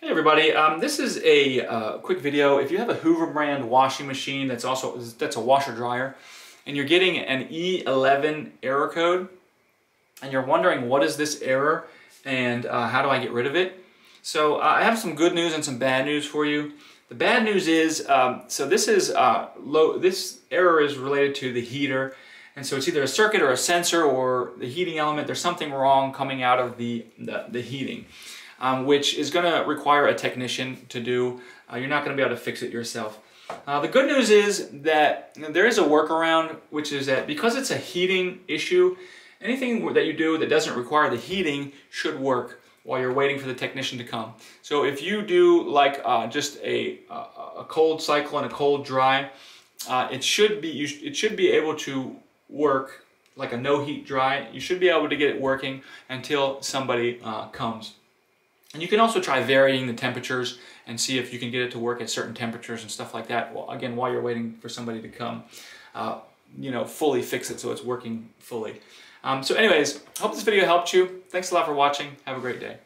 Hey everybody, this is a quick video. If you have a Hoover brand washing machine that's a washer dryer and you're getting an E11 error code and you're wondering what is this error and how do I get rid of it? So I have some good news and some bad news for you. The bad news is, this error is related to the heater, and so it's either a circuit or a sensor or the heating element. There's something wrong coming out of the heating. Which is going to require a technician to do. You're not going to be able to fix it yourself. The good news is that there is a workaround, which is that because it's a heating issue, anything that you do that doesn't require the heating should work while you're waiting for the technician to come. So if you do like just a cold cycle and a cold dry, it should be able to work like a no heat dry. You should be able to get it working until somebody comes. And you can also try varying the temperatures and see if you can get it to work at certain temperatures and stuff like that. Well, again, while you're waiting for somebody to come, fully fix it so it's working fully. So anyways, hope this video helped you. Thanks a lot for watching. Have a great day.